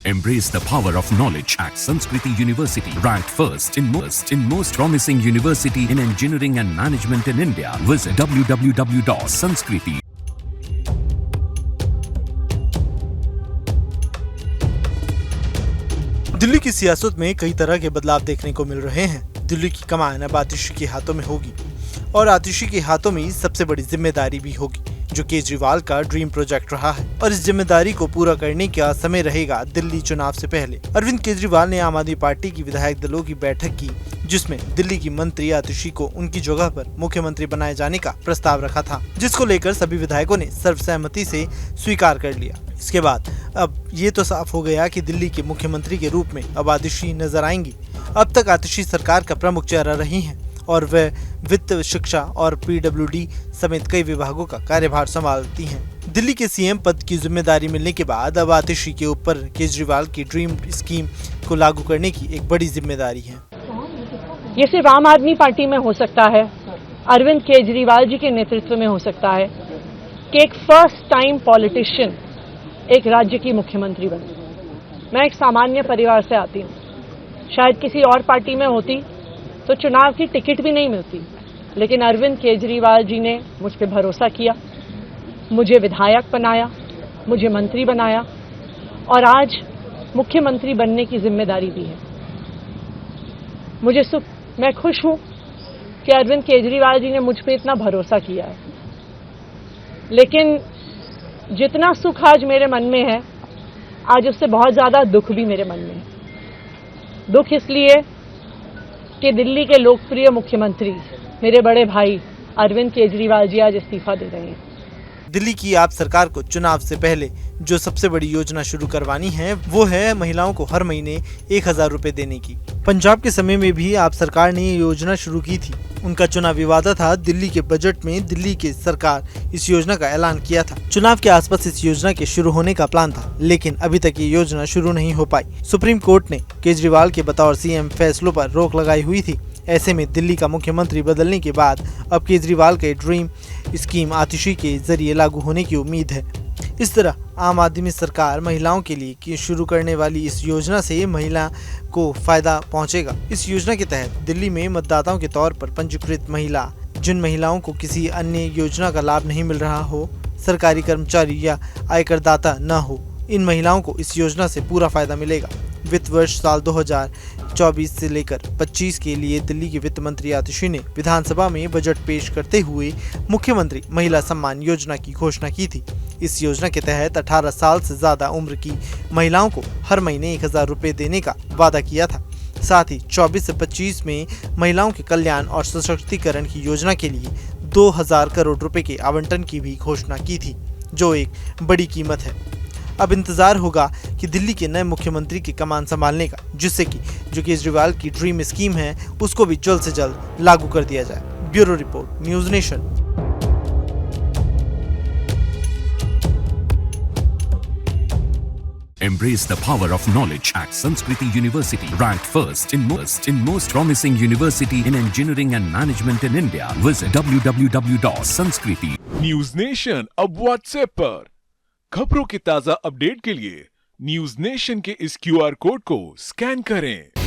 Embrace the power of knowledge at Sanskriti University, ranked first in most promising university in engineering and management in India. Visit www.sanskriti. Delhi की सियासत में कई तरह के बदलाव देखने को मिल रहे हैं। दिल्ली की कमान अब आतिशी के हाथों में होगी और आतिशी के हाथों में सबसे बड़ी जिम्मेदारी भी होगी, जो केजरीवाल का ड्रीम प्रोजेक्ट रहा है और इस जिम्मेदारी को पूरा करने का समय रहेगा दिल्ली चुनाव से पहले। अरविंद केजरीवाल ने आम आदमी पार्टी की विधायक दलों की बैठक की, जिसमें दिल्ली की मंत्री आतिशी को उनकी जगह पर मुख्यमंत्री बनाए जाने का प्रस्ताव रखा था, जिसको लेकर सभी विधायकों ने सर्वसहमति से स्वीकार कर लिया। इसके बाद अब ये तो साफ हो गया कि दिल्ली के मुख्यमंत्री के रूप में अब आतिशी नजर आएंगी। अब तक आतिशी सरकार का प्रमुख चेहरा रही हैं और वह वित्त, शिक्षा और पीडब्ल्यूडी समेत कई विभागों का कार्यभार संभालती हैं। दिल्ली के सीएम पद की जिम्मेदारी मिलने के बाद अब आतिशी के ऊपर केजरीवाल की ड्रीम स्कीम को लागू करने की एक बड़ी जिम्मेदारी है। ये सिर्फ आम आदमी पार्टी में हो सकता है, अरविंद केजरीवाल जी के नेतृत्व में हो सकता है कि एक फर्स्ट टाइम पॉलिटिशियन एक राज्य की मुख्यमंत्री बने। मैं एक सामान्य परिवार से आती हूँ, शायद किसी और पार्टी में होती तो चुनाव की टिकट भी नहीं मिलती, लेकिन अरविंद केजरीवाल जी ने मुझ पर भरोसा किया, मुझे विधायक बनाया, मुझे मंत्री बनाया और आज मुख्यमंत्री बनने की जिम्मेदारी भी है। मैं खुश हूं कि अरविंद केजरीवाल जी ने मुझ पर इतना भरोसा किया है, लेकिन जितना सुख आज मेरे मन में है, आज उससे बहुत ज्यादा दुख भी मेरे मन में है। दुख इसलिए कि दिल्ली के लोकप्रिय मुख्यमंत्री मेरे बड़े भाई अरविंद केजरीवाल जी आज इस्तीफा दे रहे हैं। दिल्ली की आप सरकार को चुनाव से पहले जो सबसे बड़ी योजना शुरू करवानी है, वो है महिलाओं को हर महीने 1000 रुपए देने की। पंजाब के समय में भी आप सरकार ने ये योजना शुरू की थी। उनका चुनावी वादा था। दिल्ली के बजट में दिल्ली की सरकार इस योजना का ऐलान किया था। चुनाव के आसपास इस योजना के शुरू होने का प्लान था, लेकिन अभी तक ये योजना शुरू नहीं हो पाई। सुप्रीम कोर्ट ने केजरीवाल के बतौर सीएम फैसलों पर रोक लगाई हुई थी। ऐसे में दिल्ली का मुख्यमंत्री बदलने के बाद अब केजरीवाल के ड्रीम स्कीम आतिशी के जरिए लागू होने की उम्मीद है। इस तरह आम आदमी सरकार महिलाओं के लिए शुरू करने वाली इस योजना से महिला को फायदा पहुंचेगा। इस योजना के तहत दिल्ली में मतदाताओं के तौर पर पंजीकृत महिला, जिन महिलाओं को किसी अन्य योजना का लाभ नहीं मिल रहा हो, सरकारी कर्मचारी या आयकरदाता न हो, इन महिलाओं को इस योजना से पूरा फायदा मिलेगा। वित्त वर्ष साल 2024 से लेकर 25 के लिए दिल्ली के वित्त मंत्री आतिशी ने विधानसभा में बजट पेश करते हुए मुख्यमंत्री महिला सम्मान योजना की घोषणा की थी। इस योजना के तहत 18 साल से ज्यादा उम्र की महिलाओं को हर महीने 1000 रुपए देने का वादा किया था। साथ ही 24 से 25 में महिलाओं के कल्याण और सशक्तिकरण की योजना के लिए 2000 करोड़ रुपए के आवंटन की भी घोषणा की थी, जो एक बड़ी कीमत है। अब इंतजार होगा कि दिल्ली के नए मुख्यमंत्री की कमान संभालने का, जिससे कि जो केजरीवाल की ड्रीम स्कीम है उसको भी जल्द से जल्द लागू कर दिया जाए। Bureau report, news nation. Embrace the power of knowledge at Sanskriti University, ranked first in most promising university in engineering and management in India. Visit www.sanskriti. News nation अब व्हाट्सएप पर खबरों के ताजा अपडेट के लिए न्यूज नेशन के इस QR code को स्कैन करें।